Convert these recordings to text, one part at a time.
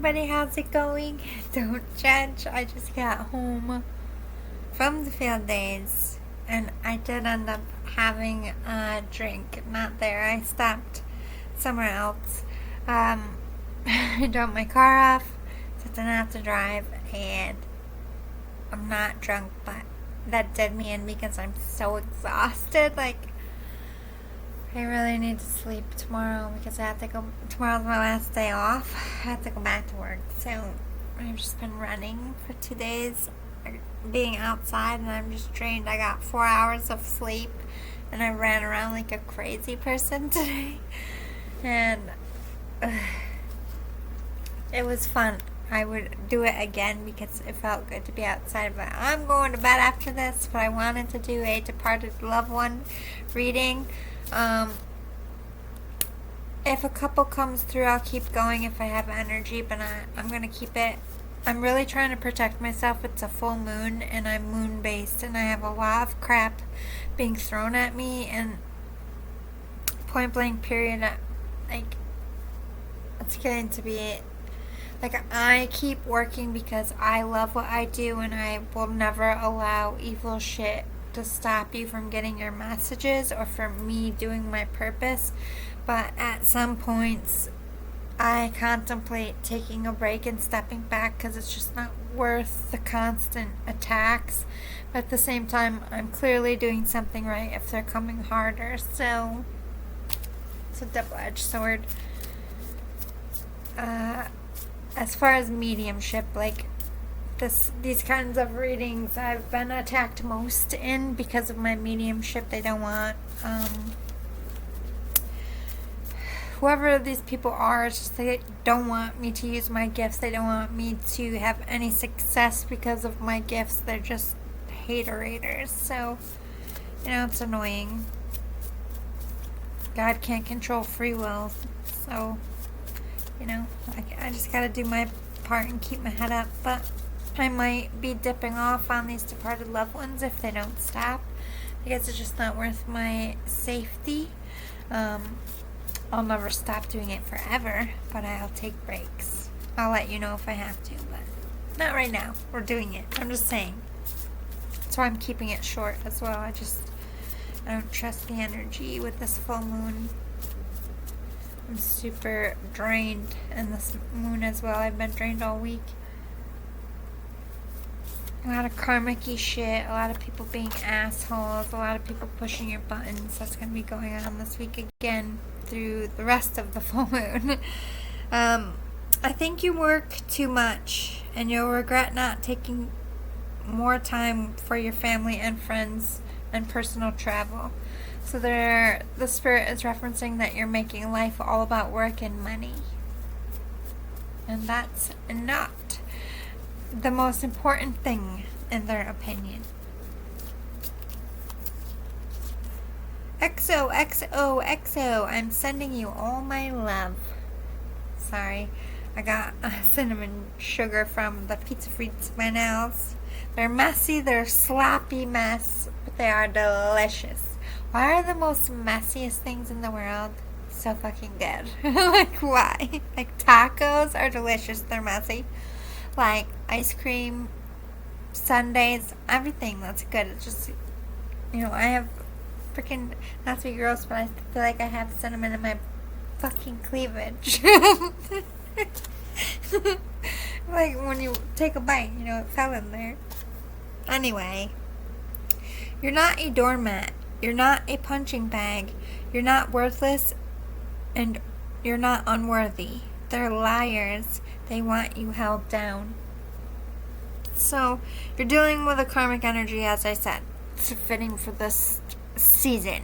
everybody, how's it going? Don't judge. I just got home from the field days and I did end up having a drink. Not there. I stopped somewhere else. I dropped my car off, so I didn't have to drive, and I'm not drunk, but that did me in because I'm so exhausted. I really need to sleep tomorrow because I have to go. Tomorrow's my last day off. I have to go back to work. So I've just been running for 2 days, being outside, and I'm just drained. I got 4 hours of sleep, and I ran around like a crazy person today. And it was fun. I would do it again because it felt good to be outside. But I'm going to bed after this. But I wanted to do a departed loved one reading. If a couple comes through, I'll keep going if I have energy, but I'm going to keep it. I'm really trying to protect myself. It's a full moon, and I'm moon-based, and I have a lot of crap being thrown at me, and point-blank period, it's getting to be, I keep working because I love what I do, and I will never allow evil shit to stop you from getting your messages or from me doing my purpose. But at some points I contemplate taking a break and stepping back because it's just not worth the constant attacks. But at the same time, I'm clearly doing something right if they're coming harder. So it's a double-edged sword. As far as mediumship, these kinds of readings I've been attacked most in because of my mediumship. They don't want whoever these people are, it's just they don't want me to use my gifts. They don't want me to have any success because of my gifts. They're just haterators. So, it's annoying. God can't control free will. So, I just gotta do my part and keep my head up. But I might be dipping off on these departed loved ones if they don't stop, because it's just not worth my safety. I'll never stop doing it forever, but I'll take breaks. I'll let you know if I have to, but not right now. We're doing it. I'm just saying. That's why I'm keeping it short as well. I don't trust the energy with this full moon. I'm super drained, and this moon as well. I've been drained all week. A lot of karmic-y shit, a lot of people being assholes, a lot of people pushing your buttons. That's going to be going on this week again through the rest of the full moon. I think you work too much, and you'll regret not taking more time for your family and friends and personal travel. So the spirit is referencing that you're making life all about work and money. And that's not the most important thing in their opinion. XOXOXO, I'm sending you all my love. Sorry, I got cinnamon sugar from the Pizza Frites Vanels. They're messy, they're sloppy mess, but they are delicious. Why are the most messiest things in the world so fucking good? Why? Tacos are delicious, they're messy. Ice cream, sundaes, everything that's good. It's just, I have freaking, not to be gross, but I feel like I have cinnamon in my fucking cleavage. When you take a bite, it fell in there. Anyway, you're not a doormat. You're not a punching bag. You're not worthless, and you're not unworthy. They're liars. They want you held down. So, you're dealing with a karmic energy, as I said. It's fitting for this season.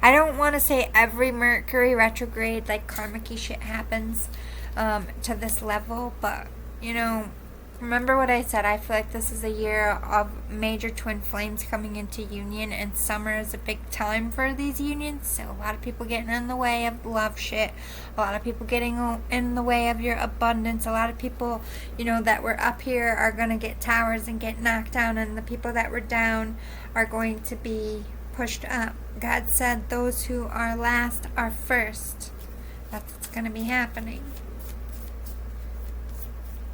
I don't want to say every Mercury retrograde, karmic-y shit happens to this level, but, remember what I said. I feel like this is a year of major twin flames coming into union, and summer is a big time for these unions. So a lot of people getting in the way of love shit. A lot of people getting in the way of your abundance. A lot of people, that were up here are going to get towers and get knocked down, and the people that were down are going to be pushed up. God said those who are last are first. That's what's going to be happening.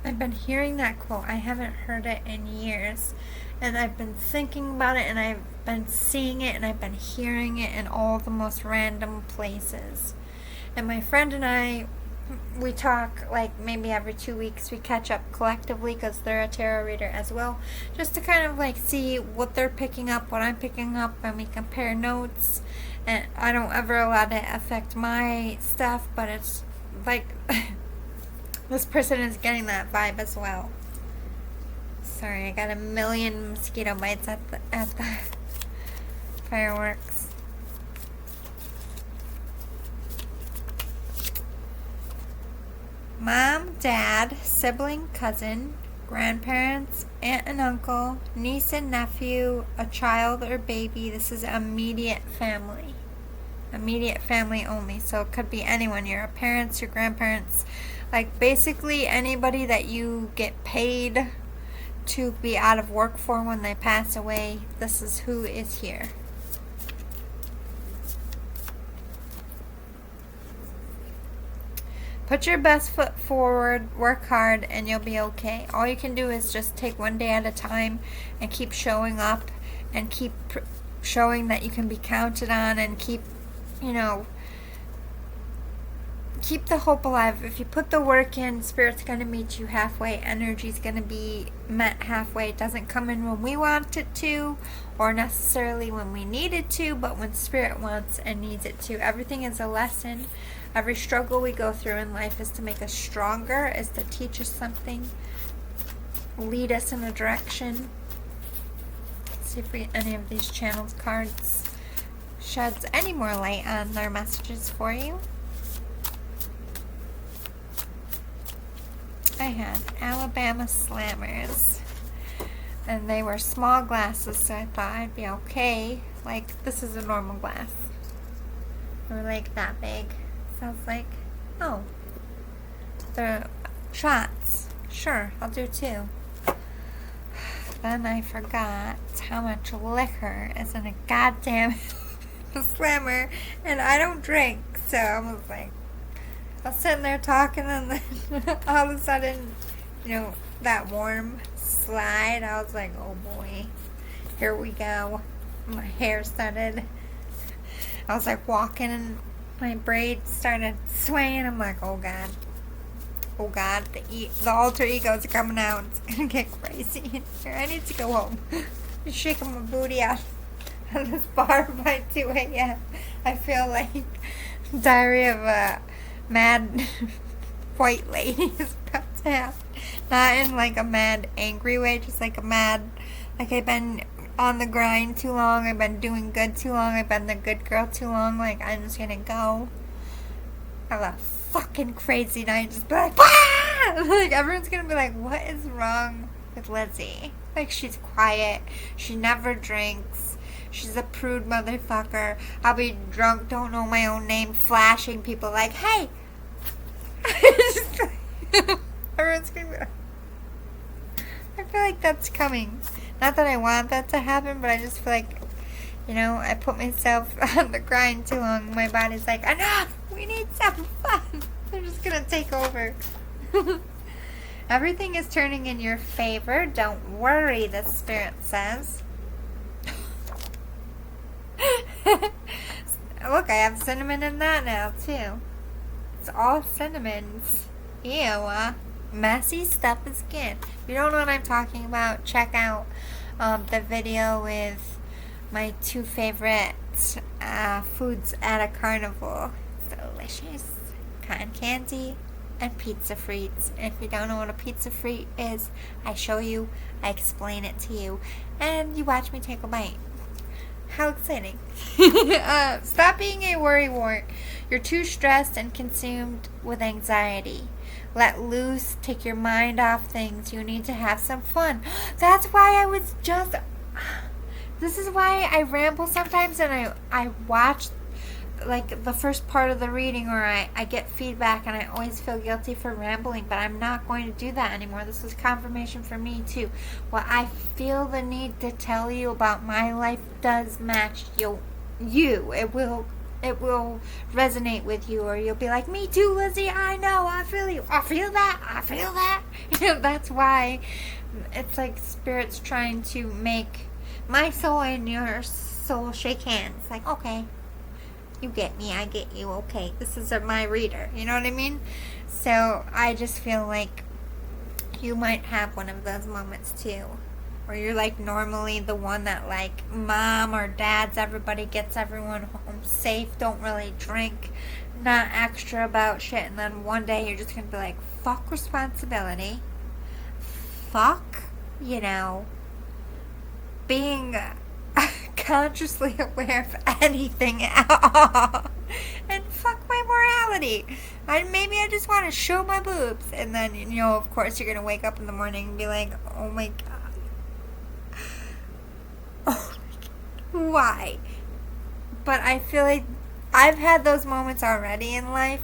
I've been hearing that quote. I haven't heard it in years. And I've been thinking about it, and I've been seeing it, and I've been hearing it in all the most random places. And my friend and I, we talk like maybe every 2 weeks. We catch up collectively because they're a tarot reader as well, just to kind of like see what they're picking up, what I'm picking up, and we compare notes. And I don't ever let it affect my stuff, but it's like this person is getting that vibe as well. Sorry, I got a million mosquito bites at the fireworks. Mom, dad, sibling, cousin, grandparents, aunt and uncle, niece and nephew, a child or baby. This is immediate family. Immediate family only. So it could be anyone. Your parents, your grandparents. Like basically anybody that you get paid to be out of work for when they pass away. This is who is here. Put your best foot forward, work hard, and you'll be okay. All you can do is just take one day at a time and keep showing up and keep showing that you can be counted on, and keep, keep the hope alive. If you put the work in, Spirit's going to meet you halfway. Energy's going to be met halfway. It doesn't come in when we want it to, or necessarily when we need it to, but when Spirit wants and needs it to. Everything is a lesson. Every struggle we go through in life is to make us stronger, is to teach us something, lead us in a direction. Let's see if any of these channels cards sheds any more light on their messages for you. I had Alabama Slammers, and they were small glasses, so I thought I'd be okay. Like, this is a normal glass. They're like that big. So I was like, oh, they're shots. Sure, I'll do 2. Then I forgot how much liquor is in a goddamn slammer, and I don't drink, so I was like, I was sitting there talking, and then all of a sudden, that warm slide, I was like, oh boy, here we go. My hair started, I was like walking, and my braids started swaying. I'm like, oh god, the alter egos are coming out. It's gonna get crazy. Here, I need to go home. Just shaking my booty out of this bar by 2 a.m. I feel like Diary of a Mad White Lady is about to happen. Not in like a mad angry way, just like a mad, like I've been on the grind too long, I've been doing good too long, I've been the good girl too long, like I'm just gonna go have a fucking crazy night, just be like, ah! Like everyone's gonna be like, what is wrong with Lizzie? Like, she's quiet, she never drinks, she's a prude motherfucker. I'll be drunk, don't know my own name, flashing people like, hey! Everyone's gonna be like, I feel like that's coming. Not that I want that to happen, but I just feel like, I put myself on the grind too long. My body's like, enough! We need some fun! They're just gonna take over. Everything is turning in your favor. Don't worry, the Spirit says. Look, I have cinnamon in that now, too. It's all cinnamons. Ew, messy stuff is good. If you don't know what I'm talking about, check out the video with my 2 favorite foods at a carnival. It's delicious. Cotton candy and pizza frites. And if you don't know what a pizza frite is, I show you, I explain it to you, and you watch me take a bite. How exciting. Stop being a worrywart. You're too stressed and consumed with anxiety. Let loose. Take your mind off things. You need to have some fun. That's why I was just... This is why I ramble sometimes, and I watch like the first part of the reading, or I get feedback, and I always feel guilty for rambling, but I'm not going to do that anymore. This is confirmation for me too. What I feel the need to tell you about my life does match you. It will resonate with you, or you'll be like, me too, Lizzie, I know, I feel you, I feel that. That's why it's like Spirit's trying to make my soul and your soul shake hands. Like, okay, you get me, I get you, okay, this is my reader. You know what I mean? So I just feel like you might have one of those moments too. Where you're like normally the one that like mom or dad's, everybody gets everyone home safe, don't really drink, not extra about shit, and then one day you're just gonna be like, fuck responsibility, fuck, being consciously aware of anything at all, and fuck my morality. Maybe I just want to show my boobs, and then of course you're gonna wake up in the morning and be like, oh my god. Oh my god. Why? But I feel like I've had those moments already in life.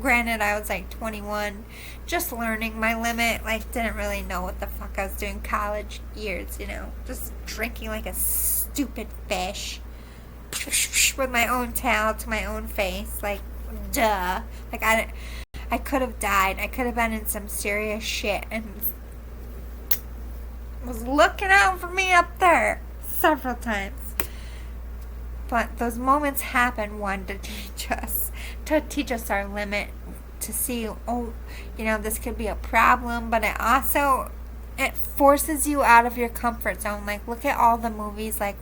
Granted, I was like 21, just learning my limit, like didn't really know what the fuck I was doing college years, just drinking like a stupid fish with my own towel to my own face, like duh. Like I could have died. I could have been in some serious shit and was looking out for me up there several times. But those moments happen, one, to teach us our limit, to see, this could be a problem, but it forces you out of your comfort zone. Like, look at all the movies, like,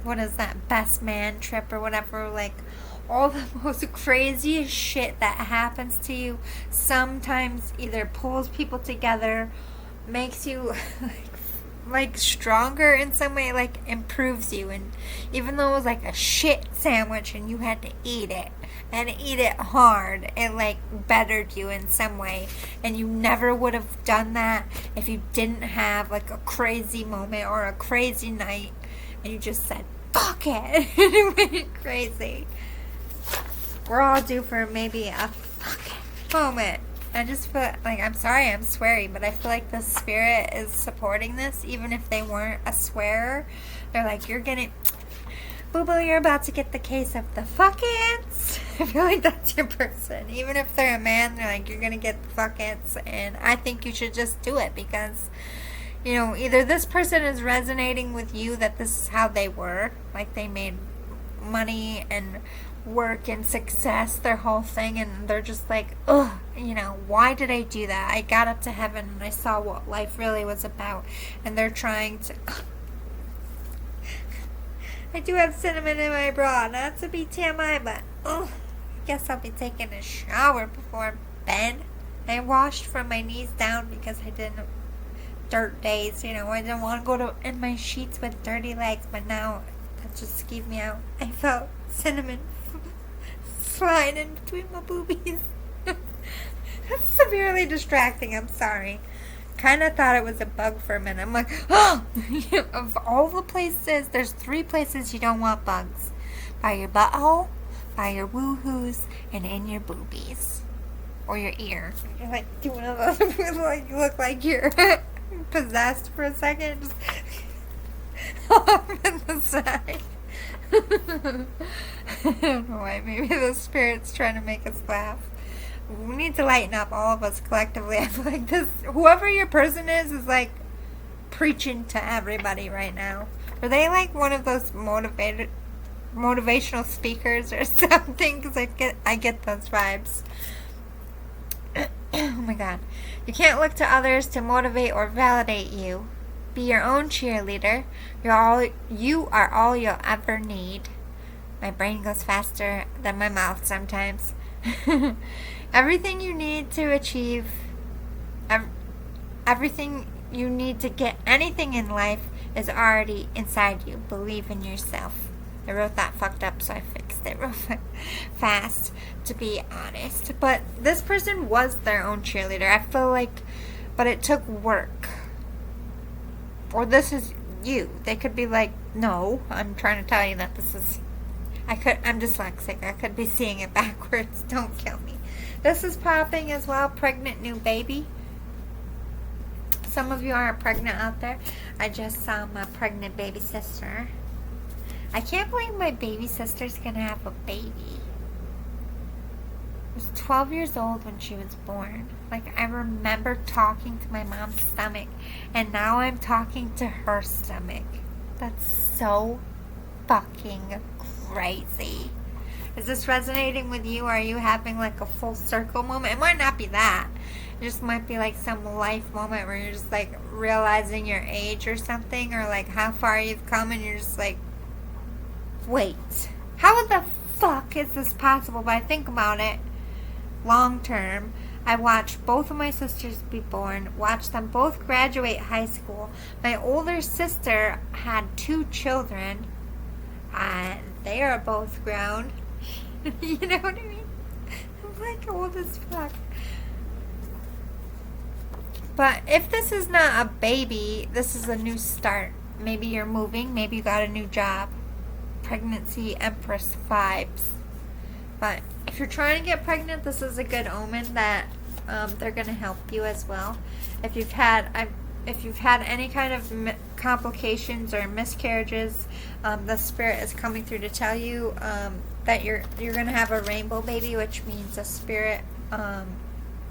what is that, Best Man Trip or whatever, like, all the most craziest shit that happens to you sometimes either pulls people together, makes you like stronger in some way, like improves you. And even though it was like a shit sandwich and you had to eat it and eat it hard, it like bettered you in some way. And you never would have done that if you didn't have like a crazy moment or a crazy night and you just said fuck it and it went crazy. We're all due for maybe a fucking moment. I just feel like, I'm sorry I'm sweary, but I feel like the spirit is supporting this, even if they weren't a swearer. They're like, you're boo-boo, you're about to get the case of the fuck-its. I feel like that's your person. Even if they're a man, they're like, you're gonna get the fuck-its, and I think you should just do it because, either this person is resonating with you that this is how they were, like they made money and work and success their whole thing, and they're just like, ugh, why did I do that? I got up to heaven and I saw what life really was about, and they're trying to I do have cinnamon in my bra, not to be TMI, but I guess I'll be taking a shower before bed. I washed from my knees down because I didn't dirt days, I didn't want to go in my sheets with dirty legs, but now that just skeeved me out. I felt cinnamon slide in between my boobies. That's severely distracting, I'm sorry. Kind of thought it was a bug for a minute. I'm like, oh! Of all the places, there's 3 places you don't want bugs. By your butthole, by your woohoos, and in your boobies. Or your ear. You're like doing one of those, like, you look like you're possessed for a second. Just off in the side. I don't know why. Maybe the spirit's trying to make us laugh. We need to lighten up, all of us collectively. I feel like whoever your person is like preaching to everybody right now. Are they like one of those motivational speakers or something? Because I get those vibes. Oh my god. You can't look to others to motivate or validate you. Be your own cheerleader. You are all you'll ever need. My brain goes faster than my mouth sometimes. Everything you need to achieve, everything you need to get anything in life is already inside you. Believe in yourself. I wrote that fucked up, so I fixed it real fast, to be honest. But this person was their own cheerleader. I feel like, but it took work. Or this is you. They could be like, no, I'm trying to tell you that this is... I'm dyslexic. I could be seeing it backwards. Don't kill me. This is popping as well. Pregnant new baby. Some of you are pregnant out there. I just saw my pregnant baby sister. I can't believe my baby sister's gonna have a baby. It's 12 years old when she was born. Like, I remember talking to my mom's stomach, and now I'm talking to her stomach. That's so fucking crazy. Is this resonating with you? Are you having like a full circle moment? It might not be that. It just might be like some life moment where you're just like realizing your age or something, or like how far you've come, and you're just like, wait, how the fuck is this possible? But I think about it long term. I watched both of my sisters be born, watched them both graduate high school. My older sister had 2 children. They are both grown. You know what I mean? I'm like old as fuck. But if this is not a baby, this is a new start. Maybe you're moving, maybe you got a new job. Pregnancy Empress vibes. But if you're trying to get pregnant, this is a good omen that they're going to help you as well. If you've had any kind of complications or miscarriages, the spirit is coming through to tell you that you're going to have a rainbow baby, which means a spirit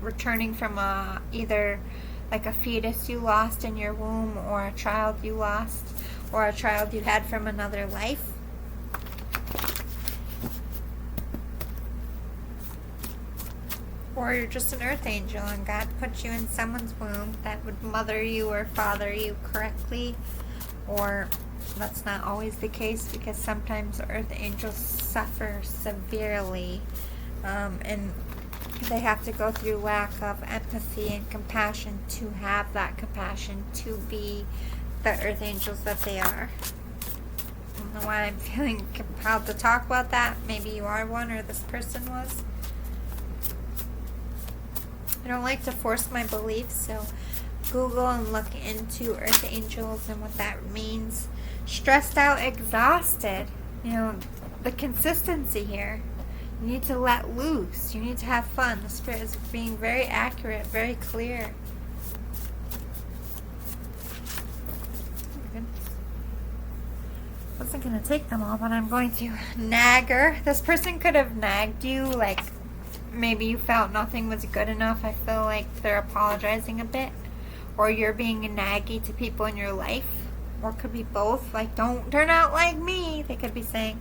returning from either like a fetus you lost in your womb, or a child you lost, or a child you had from another life. Or you're just an earth angel and God put you in someone's womb that would mother you or father you correctly. Or that's not always the case, because sometimes earth angels suffer severely, and they have to go through lack of empathy and compassion to have that compassion to be the earth angels that they are. I don't know why I'm feeling compelled to talk about that. Maybe you are one, or this person was. I don't like to force my beliefs, so Google and look into earth angels and what that means. Stressed out, exhausted. You know, the consistency here. You need to let loose. You need to have fun. The spirit is being very accurate, very clear. I wasn't going to take them all, but I'm going to. Nagger. This person could have nagged you, like, maybe you felt nothing was good enough. I feel like they're apologizing a bit. Or you're being naggy to people in your life. Or it could be both. Like, don't turn out like me, they could be saying.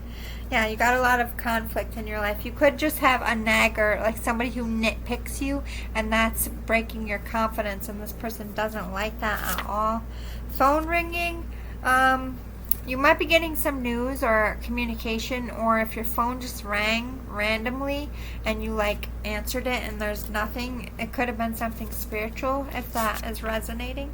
Yeah, you got a lot of conflict in your life. You could just have a nagger, like somebody who nitpicks you, and that's breaking your confidence, and this person doesn't like that at all. Phone ringing. You might be getting some news or communication, or if your phone just rang randomly and you like answered it and there's nothing, it could have been something spiritual, if that is resonating.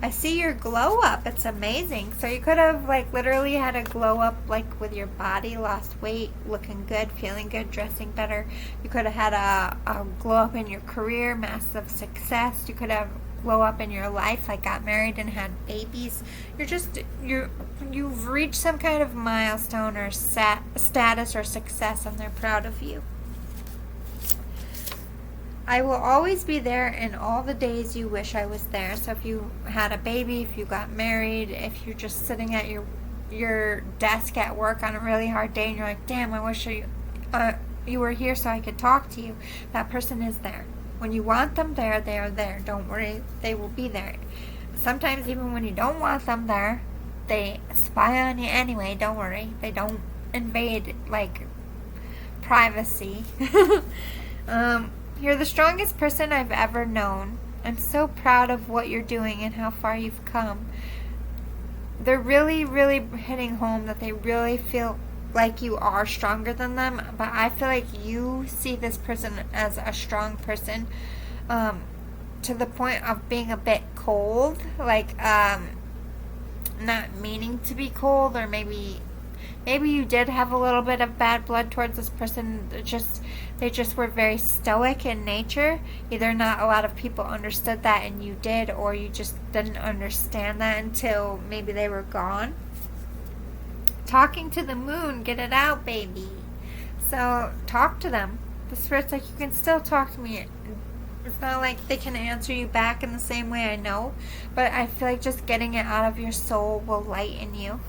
I see your glow up. It's amazing. So you could have like literally had a glow up, like with your body, lost weight, looking good, feeling good, dressing better. You could have had a glow up in your career, massive success. You could have glow up in your life, like got married and had babies. You've reached some kind of milestone or status or success, and they're proud of you. I will always be there in all the days you wish I was there. So if you had a baby, if you got married, if you're just sitting at your desk at work on a really hard day and you're like, damn, I wish you were here so I could talk to you. That person is there. When you want them there, they are there. Don't worry, they will be there. Sometimes even when you don't want them there, they spy on you anyway. Don't worry. They don't invade, like, privacy. You're the strongest person I've ever known. I'm so proud of what you're doing and how far you've come. They're really, really hitting home that they really feel like you are stronger than them, but I feel like you see this person as a strong person, to the point of being a bit cold, like not meaning to be cold, or maybe you did have a little bit of bad blood towards this person. They just were very stoic in nature. Either not a lot of people understood that and you did, or you just didn't understand that until maybe they were gone. Talking to the moon, get it out, baby. So talk to them. The spirit's like, you can still talk to me. It's not like they can answer you back in the same way, I know, but I feel like just getting it out of your soul will lighten you.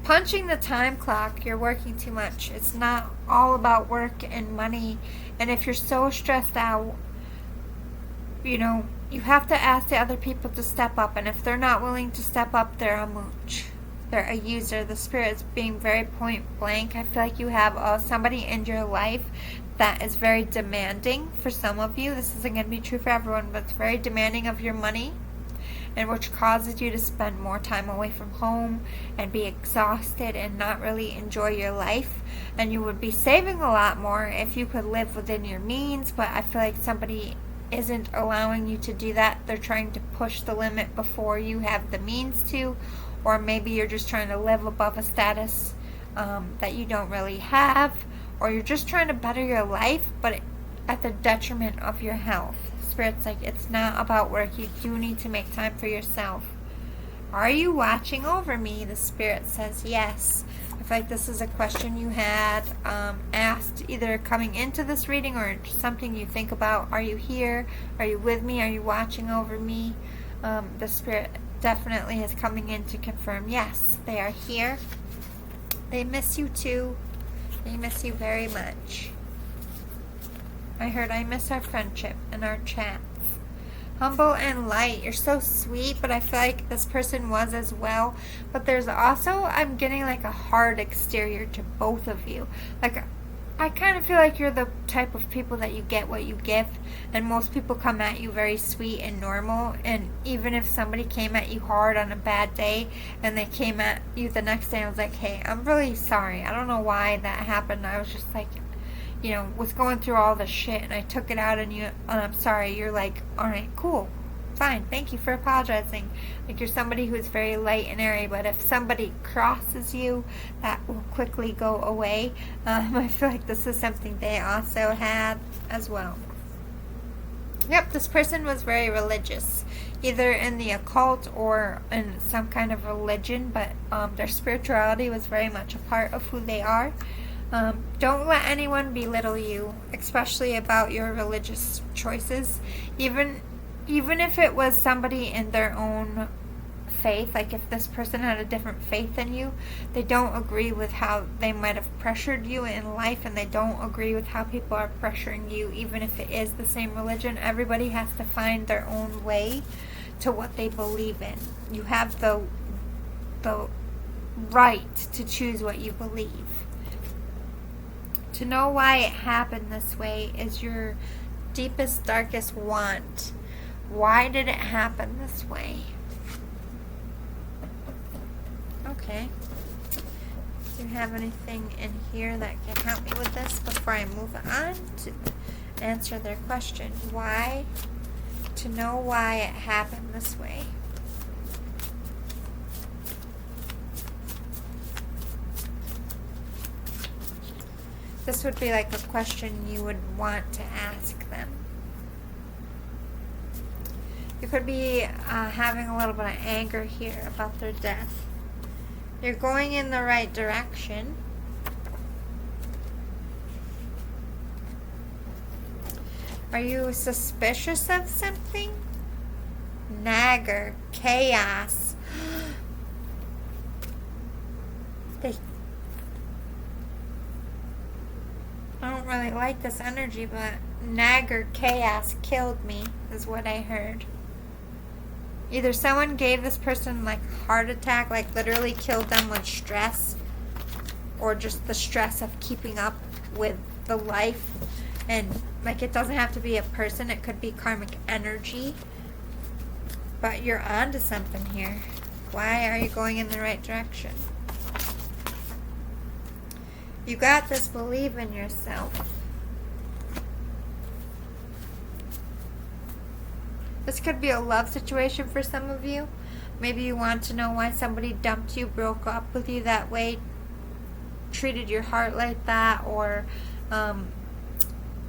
punching the time clock. You're working too much. It's not all about work and money. And if you're so stressed out, you have to ask the other people to step up. And if they're not willing to step up, they're a mooch. They're a user. The Spirit's being very point blank. I feel like you have somebody in your life that is very demanding for some of you. This isn't going to be true for everyone, but it's very demanding of your money, and which causes you to spend more time away from home and be exhausted and not really enjoy your life. And you would be saving a lot more if you could live within your means, but I feel like somebody isn't allowing you to do that. They're trying to push the limit before you have the means to, or maybe you're just trying to live above a status that you don't really have, or you're just trying to better your life, but at the detriment of your health. Spirit's like, it's not about work. You do need to make time for yourself. Are you watching over me? The Spirit says yes. I feel like this is a question you had asked either coming into this reading or something you think about. Are you here? Are you with me? Are you watching over me? The Spirit definitely is coming in to confirm, yes, they are here. They miss you too. They miss you very much. I heard I miss our friendship and our chats. Humble and light. You're so sweet, but I feel like this person was as well. But there's also, I'm getting like a hard exterior to both of you. Like, I kind of feel like you're the type of people that you get what you give, and most people come at you very sweet and normal. And even if somebody came at you hard on a bad day and they came at you the next day, I was like, hey, I'm really sorry. I don't know why that happened. I was just like, was going through all this shit and I took it out on you and I'm sorry. You're like, alright, cool, fine, thank you for apologizing. Like, you're somebody who's very light and airy, but if somebody crosses you, that will quickly go away. I feel like this is something they also had as well. Yep, this person was very religious, either in the occult or in some kind of religion, but their spirituality was very much a part of who they are. Don't let anyone belittle you, especially about your religious choices. Even if it was somebody in their own faith, like if this person had a different faith than you, they don't agree with how they might have pressured you in life, and they don't agree with how people are pressuring you, even if it is the same religion. Everybody has to find their own way to what they believe in. You have the right to choose what you believe. To know why it happened this way is your deepest, darkest want. Why did it happen this way? Okay. Do you have anything in here that can help me with this before I move on to answer their question? Why? To know why it happened this way. This would be like a question you would want to ask them. You could be having a little bit of anger here about their death. You're going in the right direction. Are you suspicious of something? Nagger, chaos. I don't really like this energy, but Nagger, chaos killed me, is what I heard. Either someone gave this person like a heart attack, like literally killed them with stress, or just the stress of keeping up with the life. And like, it doesn't have to be a person, it could be karmic energy. But you're onto something here. Why are you going in the right direction? You got this, believe in yourself. This could be a love situation for some of you. Maybe you want to know why somebody dumped you, broke up with you that way, treated your heart like that, or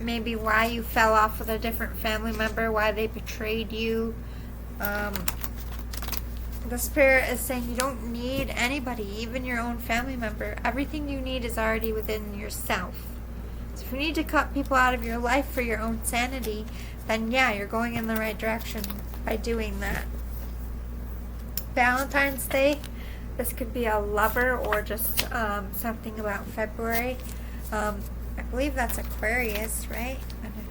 maybe why you fell off with a different family member, why they betrayed you. The Spirit is saying you don't need anybody, even your own family member. Everything you need is already within yourself. So if you need to cut people out of your life for your own sanity, then yeah, you're going in the right direction by doing that. Valentine's Day, This could be a lover or just something about February. I believe that's Aquarius, right? I don't know.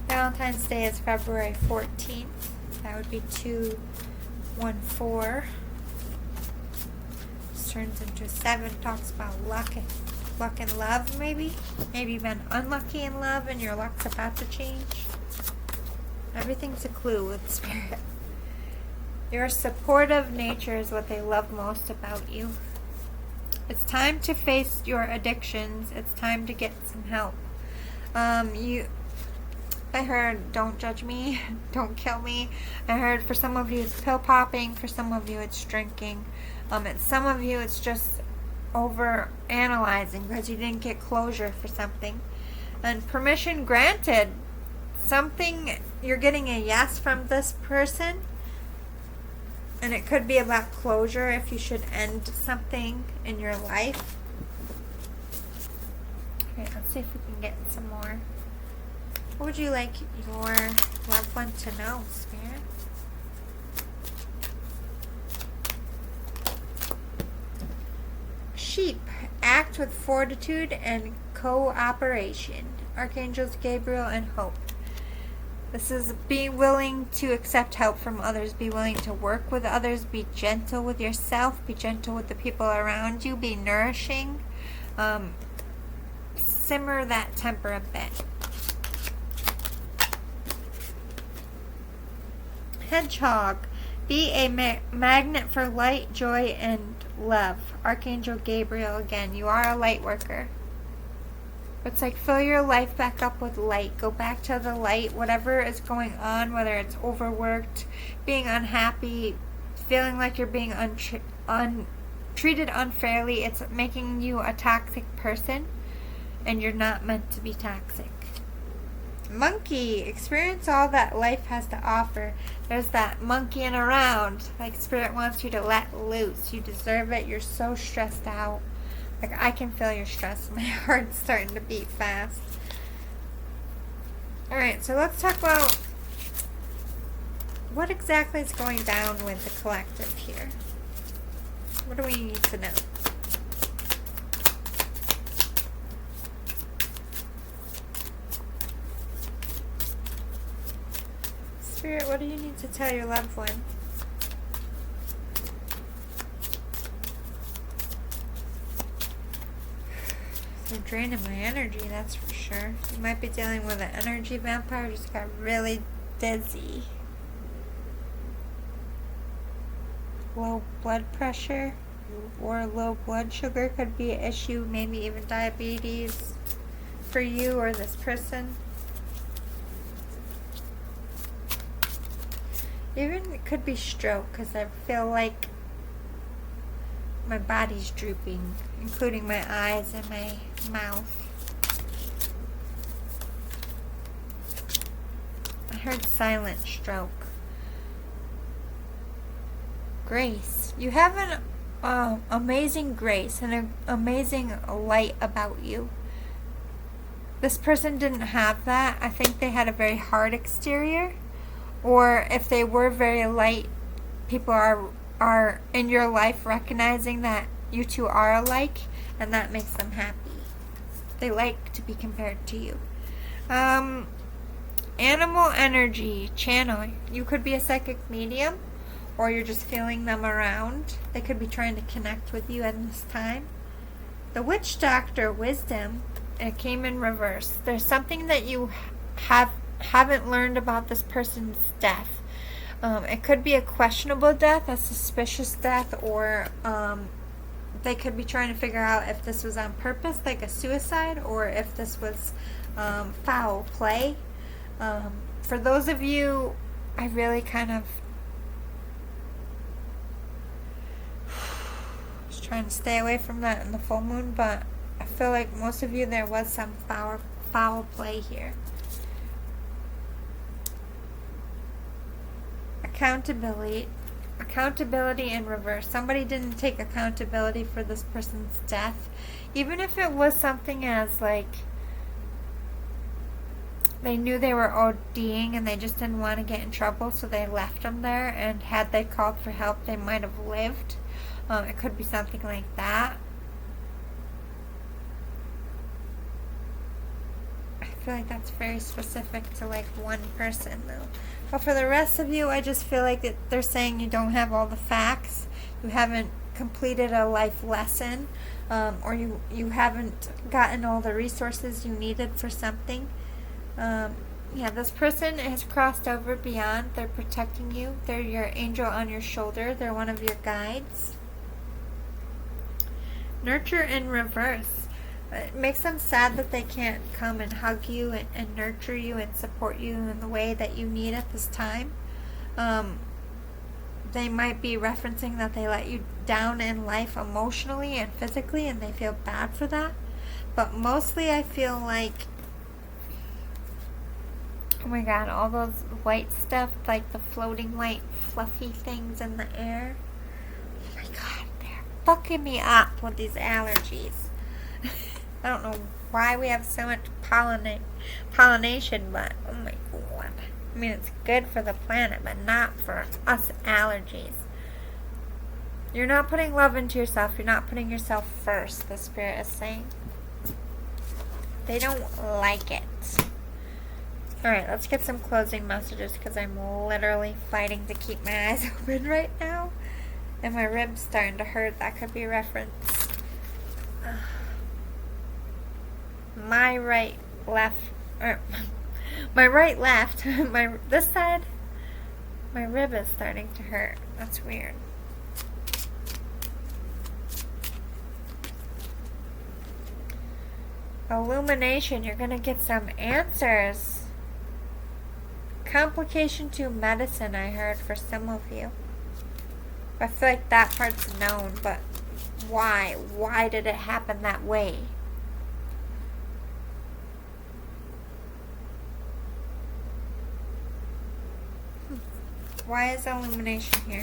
Valentine's Day is February 14th. That would be 214. This turns into 7. Talks about luck and love, maybe. Maybe you've been unlucky in love and your luck's about to change. Everything's a clue with Spirit. Your supportive nature is what they love most about you. It's time to face your addictions. It's time to get some help. I heard, don't judge me, don't kill me. I heard for some of you it's pill popping, for some of you it's drinking. Some of you it's just over analyzing because you didn't get closure for something. And permission granted. Something, you're getting a yes from this person. And it could be about closure if you should end something in your life. Okay, let's see if we can get some more. What would you like your loved one to know, Spirit? Sheep. Act with fortitude and cooperation. Archangels Gabriel and Hope. This is being willing to accept help from others. Be willing to work with others. Be gentle with yourself. Be gentle with the people around you. Be nourishing. Simmer that temper a bit. Hedgehog. Be a magnet for light, joy, and love. Archangel Gabriel again. You are a light worker. It's like fill your life back up with light. Go back to the light. Whatever is going on, whether it's overworked, being unhappy, feeling like you're being treated unfairly, it's making you a toxic person, and you're not meant to be toxic. Monkey. Experience all that life has to offer. There's that monkeying around. Like Spirit wants you to let loose. You deserve it. You're so stressed out. Like, I can feel your stress. My heart's starting to beat fast. Alright, so let's talk about what exactly is going down with the collective here. What do we need to know? Spirit, what do you need to tell your loved one? They're draining my energy, that's for sure. You might be dealing with an energy vampire who just got really dizzy. Low blood pressure or low blood sugar could be an issue. Maybe even diabetes for you or this person. Even it could be stroke because I feel like my body's drooping, including my eyes and my mouth. I heard silent stroke. Grace. You have an amazing grace and an amazing light about you. This person didn't have that. I think they had a very hard exterior. Or if they were very light, people are in your life recognizing that you two are alike, and that makes them happy. They like to be compared to you. Animal energy channel. You could be a psychic medium, or you're just feeling them around. They could be trying to connect with you at this time. The witch doctor wisdom. It came in reverse. There's something that you haven't learned about this person's death. It could be a questionable death, a suspicious death, or they could be trying to figure out if this was on purpose, like a suicide, or if this was foul play. For those of you, I really kind of was trying to stay away from that in the full moon, but I feel like most of you, there was some foul play here. Accountability. accountability in reverse. Somebody didn't take accountability for this person's death. Even if it was something as like they knew they were ODing and they just didn't want to get in trouble, so they left them there, and had they called for help, they might have lived. It could be something like that. I feel like that's very specific to like one person though. But for the rest of you, I just feel like that they're saying you don't have all the facts, you haven't completed a life lesson, or you haven't gotten all the resources you needed for something. Yeah, this person has crossed over beyond. They're protecting you. They're your angel on your shoulder. They're one of your guides. Nurture in reverse. It makes them sad that they can't come and hug you and nurture you and support you in the way that you need at this time. They might be referencing that they let you down in life emotionally and physically, and they feel bad for that. But mostly I feel like, oh my god, all those white stuff, like the floating white fluffy things in the air. Oh my god, they're fucking me up with these allergies. I don't know why we have so much pollination, but oh my god. I mean, it's good for the planet, but not for us allergies. You're not putting love into yourself. You're not putting yourself first, the Spirit is saying. They don't like it. Alright, let's get some closing messages, because I'm literally fighting to keep my eyes open right now. And my ribs starting to hurt. That could be a reference. My right, left, this side, my rib is starting to hurt. That's weird. Illumination, you're going to get some answers. Complication to medicine, I heard, for some of you. I feel like that part's known, but why? Why did it happen that way? Why is illumination here?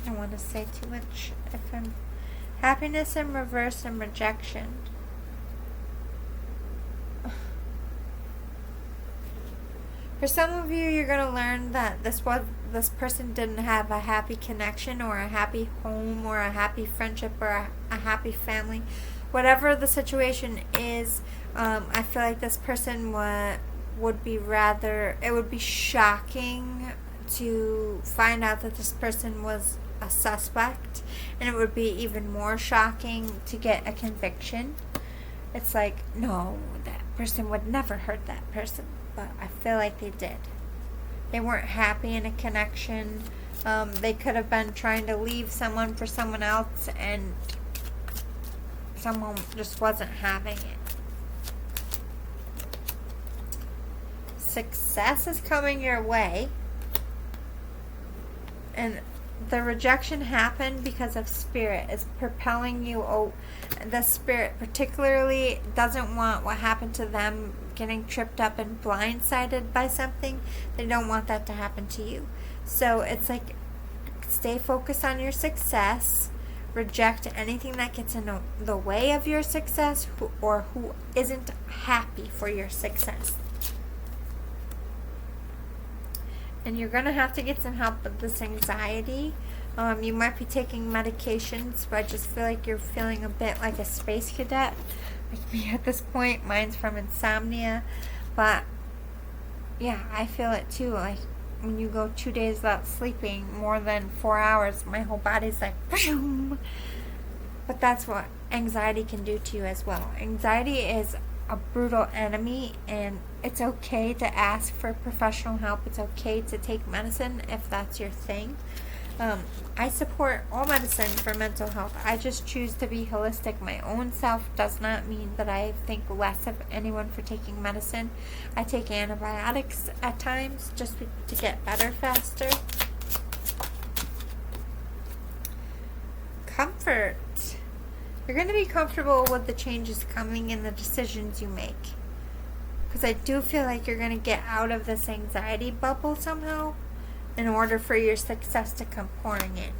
I don't want to say too much. If I'm happiness in reverse and rejection. For some of you, you're going to learn that this person didn't have a happy connection or a happy home or a happy friendship or a happy family. Whatever the situation is, I feel like this person would be shocking to find out that this person was a suspect, and it would be even more shocking to get a conviction. It's like, no, that person would never hurt that person, but I feel like they did. They weren't happy in a connection. They could have been trying to leave someone for someone else, and someone just wasn't having it. Success is coming your way, and the rejection happened because of Spirit is propelling you. The Spirit particularly doesn't want what happened to them getting tripped up and blindsided by something. They don't want that to happen to you. So it's like, stay focused on your success. Reject anything that gets in the way of your success, or who isn't happy for your success. And you're going to have to get some help with this anxiety. You might be taking medications, but I just feel like you're feeling a bit like a space cadet. Like me at this point. Mine's from insomnia. But, yeah, I feel it too. Like, when you go 2 days without sleeping more than 4 hours, my whole body's like, boom. But that's what anxiety can do to you as well. Anxiety is a brutal enemy, and it's okay to ask for professional help. It's okay to take medicine if that's your thing. I support all medicine for mental health. I just choose to be holistic. My own self does not mean that I think less of anyone for taking medicine. I take antibiotics at times just to get better faster. Comfort. You're going to be comfortable with the changes coming and the decisions you make. Because I do feel like you're going to get out of this anxiety bubble somehow. in order for your success to come pouring in.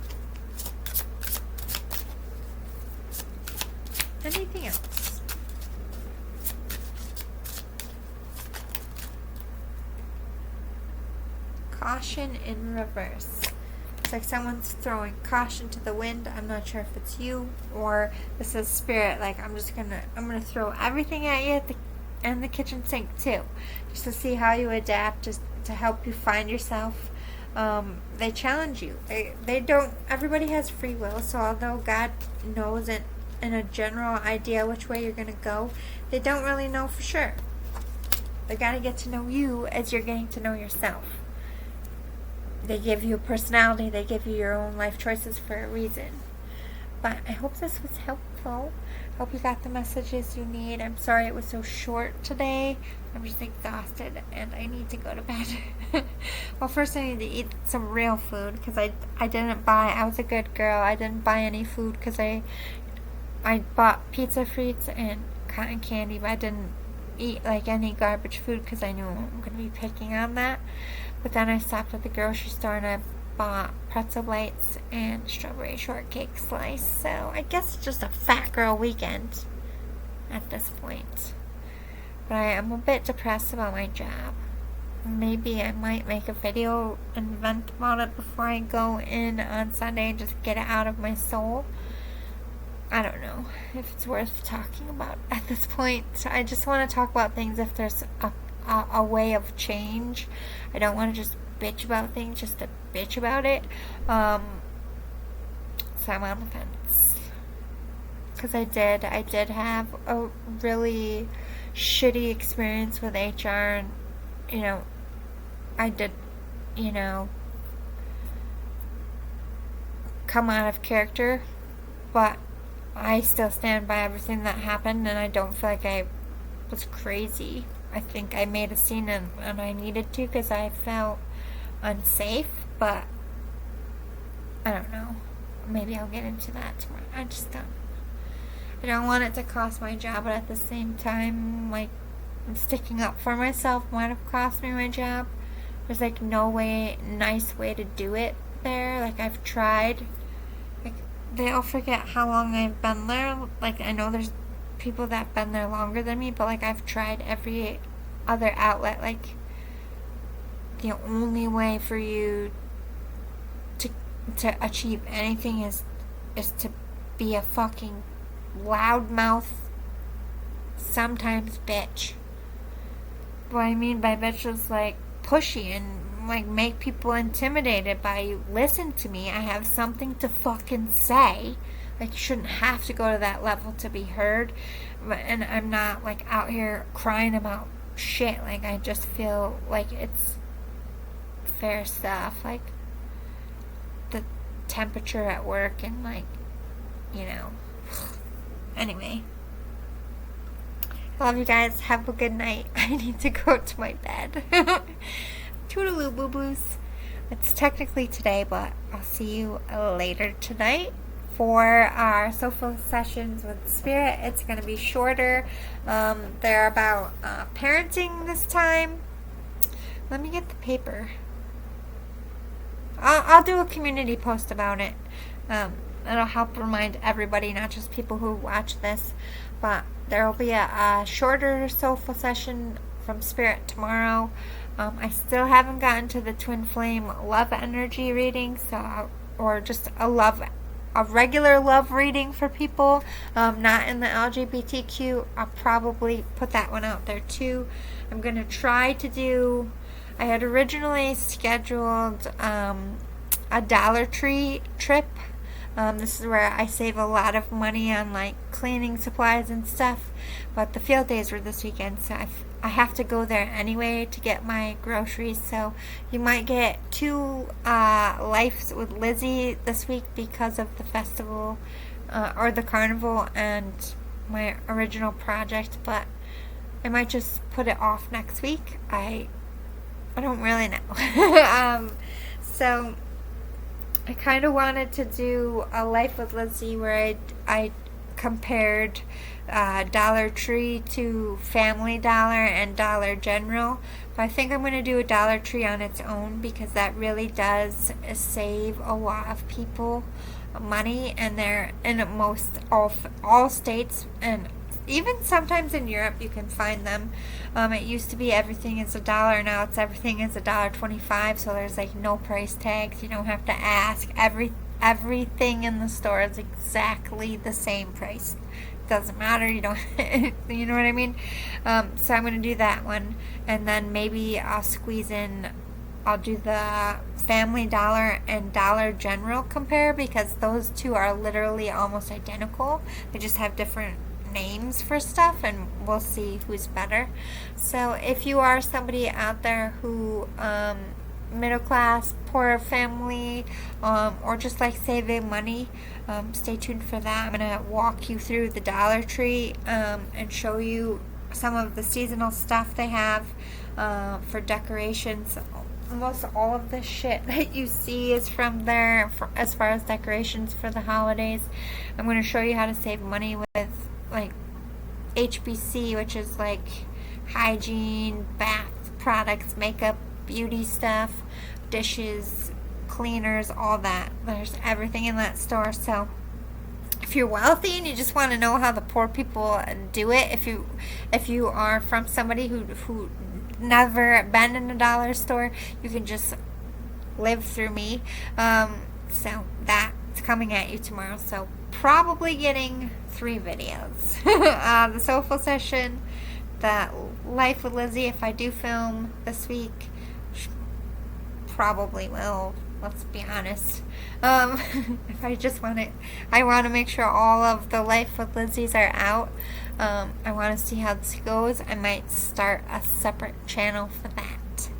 Anything else? Caution in reverse. It's like someone's throwing caution to the wind. I'm not sure if it's you or this is spirit. Like I'm gonna throw everything at you and the kitchen sink too, just to see how you adapt, just to help you find yourself. They challenge you. They don't. Everybody has free will. So although God knows it in a general idea which way you're gonna go, they don't really know for sure. They gotta get to know you as you're getting to know yourself. They give you a personality. They give you your own life choices for a reason. But I hope this was helpful. I hope you got the messages you need. I'm sorry it was so short today. I'm just exhausted and I need to go to bed. Well, first I need to eat some real food because I was a good girl. I didn't buy any food because I bought pizza frites and cotton candy, but I didn't eat like any garbage food because I knew I'm going to be picking on that. But then I stopped at the grocery store and I bought pretzel bites and strawberry shortcake slice. So I guess it's just a fat girl weekend at this point. But I am a bit depressed about my job. Maybe I might make a video and vent about it before I go in on Sunday and just get it out of my soul. I don't know if it's worth talking about at this point. I just want to talk about things if there's a way of change. I don't want to just bitch about things just to bitch about it. So I'm on the fence. Because I did have a really shitty experience with HR and, I did, come out of character, but I still stand by everything that happened and I don't feel like I was crazy. I think I made a scene and I needed to because I felt unsafe, but I don't know. Maybe I'll get into that tomorrow. I don't want it to cost my job, but at the same time, like, sticking up for myself might have cost me my job. There's like no nice way to do it there. Like I've tried. Like they all forget how long I've been there. Like I know there's people that have been there longer than me, but like I've tried every other outlet. Like the only way for you to achieve anything is to be a fucking loudmouth, sometimes bitch. What I mean by bitch is like pushy and like make people intimidated by you. Listen to me, I have something to fucking say. Like you shouldn't have to go to that level to be heard. And I'm not like out here crying about shit. Like I just feel like it's fair stuff. Like the temperature at work and like, Anyway. I love you guys. Have a good night. I need to go to my bed. Toodaloo boo boos. It's technically today, but I'll see you later tonight for our soulful sessions with Spirit. It's going to be shorter. They're about parenting this time. Let me get the paper. I'll do a community post about it. It'll help remind everybody, not just people who watch this, but there will be a shorter soulful session from Spirit tomorrow. I still haven't gotten to the Twin Flame love energy reading, or just a regular love reading for people, not in the LGBTQ. I'll probably put that one out there too. I'm going to try to do, I had originally scheduled a Dollar Tree trip. This is where I save a lot of money on like cleaning supplies and stuff, but the field days were this weekend, so I have to go there anyway to get my groceries. So you might get 2 lives with Lizzie this week because of the festival or the carnival and my original project, but I might just put it off next week. I don't really know. So I kind of wanted to do a Life with Lizzie where I compared Dollar Tree to Family Dollar and Dollar General, But I think I'm going to do a Dollar Tree on its own because that really does save a lot of people money, and they're in most all states, and even sometimes in Europe you can find them. It used to be everything is $1, now it's everything is $1.25, so there's like no price tags. You don't have to ask. Everything in the store is exactly the same price. Doesn't matter. You don't. You know what I mean? So I'm gonna do that one, and then maybe I'll squeeze in. I'll do the Family Dollar and Dollar General compare, because those two are literally almost identical. They just have different names for stuff, and we'll see who's better. So if you are somebody out there who middle class, poor family, or just like saving money, stay tuned for that. I'm gonna walk you through the Dollar Tree and show you some of the seasonal stuff they have for decorations. Almost all of the shit that you see is from there as far as decorations for the holidays. I'm going to show you how to save money with like HBC, which is like hygiene, bath products, makeup, beauty stuff, dishes, cleaners, all that. There's everything in that store. So if you're wealthy and you just want to know how the poor people do it, if you are from somebody who never been in a dollar store, you can just live through me. So that's coming at you tomorrow. So probably getting 3 videos. The soulful session, the life with Lizzie, if I do film this week, probably will. Let's be honest. If I just want it, I want to make sure all of the life with Lizzie's are out. I want to see how this goes. I might start a separate channel for that.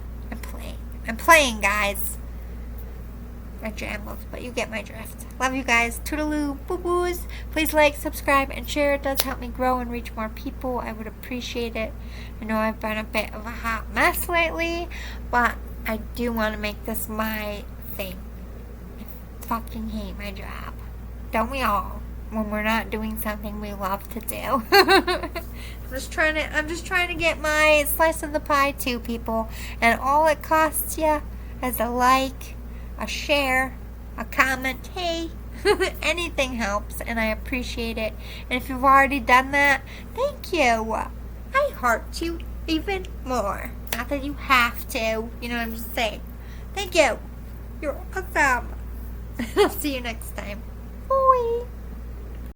I'm playing, guys. I jambled, but you get my drift. Love you guys. Toodaloo, boo-boos. Please like, subscribe, and share. It does help me grow and reach more people. I would appreciate it. I know I've been a bit of a hot mess lately, but I do want to make this my thing. I fucking hate my job. Don't we all? When we're not doing something we love to do. I'm just trying to get my slice of the pie too, people. And all it costs you is a like, a share, a comment. Hey, anything helps, and I appreciate it. And if you've already done that, thank you. I heart you even more. Not that you have to, you know what I'm just saying. Thank you. You're awesome. I'll see you next time. Bye.